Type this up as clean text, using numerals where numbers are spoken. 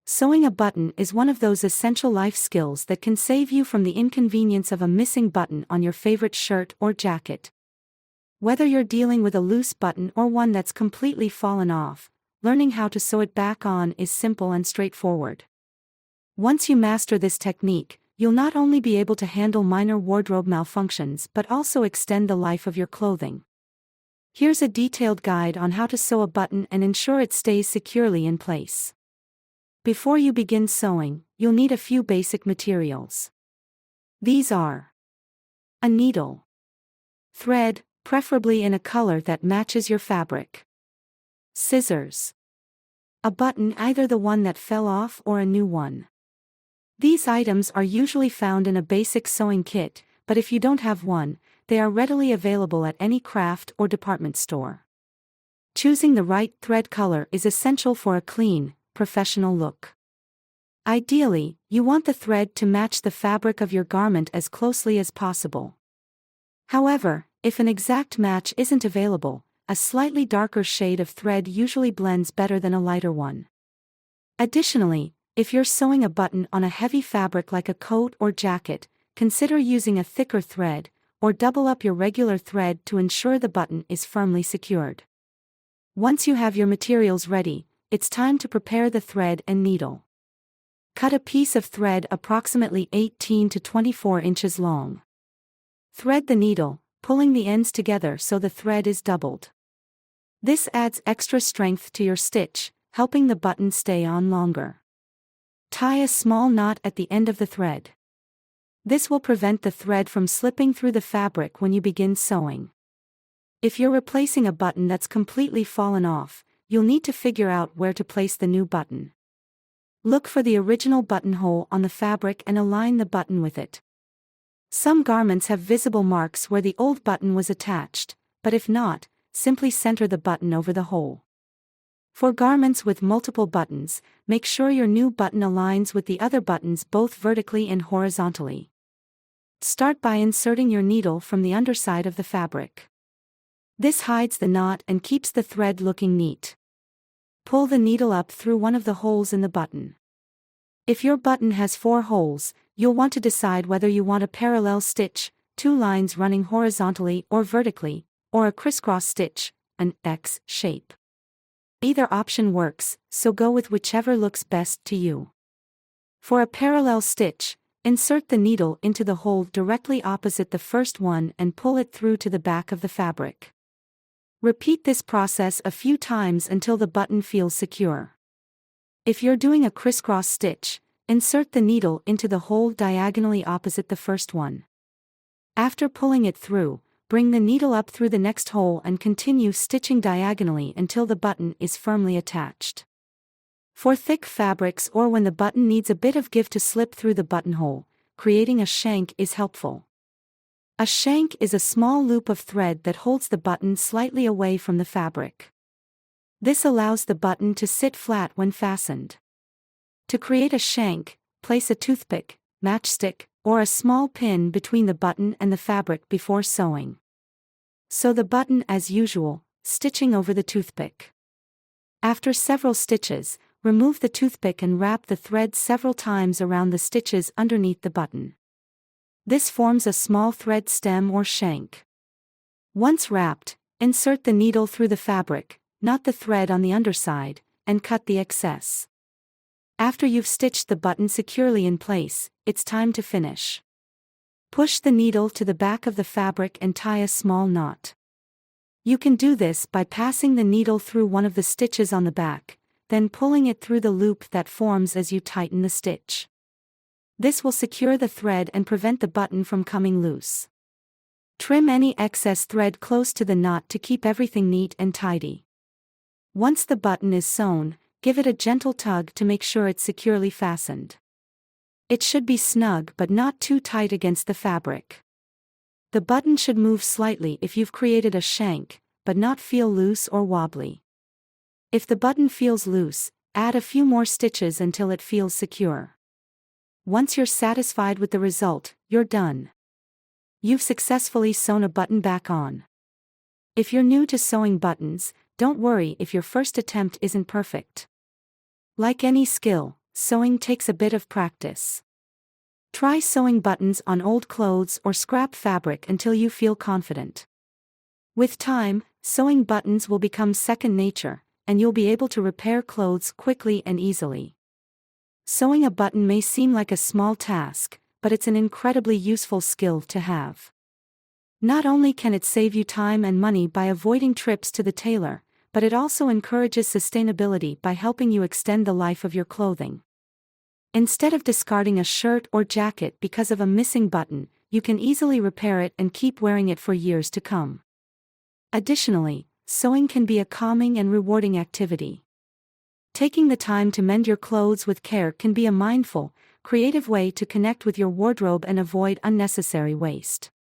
Sewing a button is one of those essential life skills that can save you from the inconvenience of a missing button on your favorite shirt or jacket. Whether you're dealing with a loose button or one that's completely fallen off, learning how to sew it back on is simple and straightforward. Once you master this technique, you'll not only be able to handle minor wardrobe malfunctions but also extend the life of your clothing. Here's a detailed guide on how to sew a button and ensure it stays securely in place. Before you begin sewing, you'll need a few basic materials. These are a needle, thread, preferably in a color that matches your fabric, scissors, a button, either the one that fell off or a new one. These items are usually found in a basic sewing kit, but if you don't have one, they are readily available at any craft or department store. Choosing the right thread color is essential for a clean, professional look. Ideally, you want the thread to match the fabric of your garment as closely as possible. However, if an exact match isn't available, a slightly darker shade of thread usually blends better than a lighter one. Additionally, if you're sewing a button on a heavy fabric like a coat or jacket, consider using a thicker thread, or double up your regular thread to ensure the button is firmly secured. Once you have your materials ready, it's time to prepare the thread and needle. Cut a piece of thread approximately 18 to 24 inches long. Thread the needle, pulling the ends together so the thread is doubled. This adds extra strength to your stitch, helping the button stay on longer. Tie a small knot at the end of the thread. This will prevent the thread from slipping through the fabric when you begin sewing. If you're replacing a button that's completely fallen off, you'll need to figure out where to place the new button. Look for the original buttonhole on the fabric and align the button with it. Some garments have visible marks where the old button was attached, but if not, simply center the button over the hole. For garments with multiple buttons, make sure your new button aligns with the other buttons both vertically and horizontally. Start by inserting your needle from the underside of the fabric. This hides the knot and keeps the thread looking neat. Pull the needle up through one of the holes in the button. If your button has 4 holes, you'll want to decide whether you want a parallel stitch, 2 lines running horizontally or vertically, or a crisscross stitch, an X shape. Either option works, so go with whichever looks best to you. For a parallel stitch, insert the needle into the hole directly opposite the first one and pull it through to the back of the fabric. Repeat this process a few times until the button feels secure. If you're doing a crisscross stitch, insert the needle into the hole diagonally opposite the first one. After pulling it through, bring the needle up through the next hole and continue stitching diagonally until the button is firmly attached. For thick fabrics or when the button needs a bit of give to slip through the buttonhole, creating a shank is helpful. A shank is a small loop of thread that holds the button slightly away from the fabric. This allows the button to sit flat when fastened. To create a shank, place a toothpick, matchstick, or a small pin between the button and the fabric before sewing. Sew the button as usual, stitching over the toothpick. After several stitches, remove the toothpick and wrap the thread several times around the stitches underneath the button. This forms a small thread stem or shank. Once wrapped, insert the needle through the fabric, not the thread on the underside, and cut the excess. After you've stitched the button securely in place, it's time to finish. Push the needle to the back of the fabric and tie a small knot. You can do this by passing the needle through one of the stitches on the back, then pulling it through the loop that forms as you tighten the stitch. This will secure the thread and prevent the button from coming loose. Trim any excess thread close to the knot to keep everything neat and tidy. Once the button is sewn, give it a gentle tug to make sure it's securely fastened. It should be snug but not too tight against the fabric. The button should move slightly if you've created a shank, but not feel loose or wobbly. If the button feels loose, add a few more stitches until it feels secure. Once you're satisfied with the result, you're done. You've successfully sewn a button back on. If you're new to sewing buttons, don't worry if your first attempt isn't perfect. Like any skill, sewing takes a bit of practice. Try sewing buttons on old clothes or scrap fabric until you feel confident. With time, sewing buttons will become second nature, and you'll be able to repair clothes quickly and easily. Sewing a button may seem like a small task, but it's an incredibly useful skill to have. Not only can it save you time and money by avoiding trips to the tailor, but it also encourages sustainability by helping you extend the life of your clothing. Instead of discarding a shirt or jacket because of a missing button, you can easily repair it and keep wearing it for years to come. Additionally, sewing can be a calming and rewarding activity. Taking the time to mend your clothes with care can be a mindful, creative way to connect with your wardrobe and avoid unnecessary waste.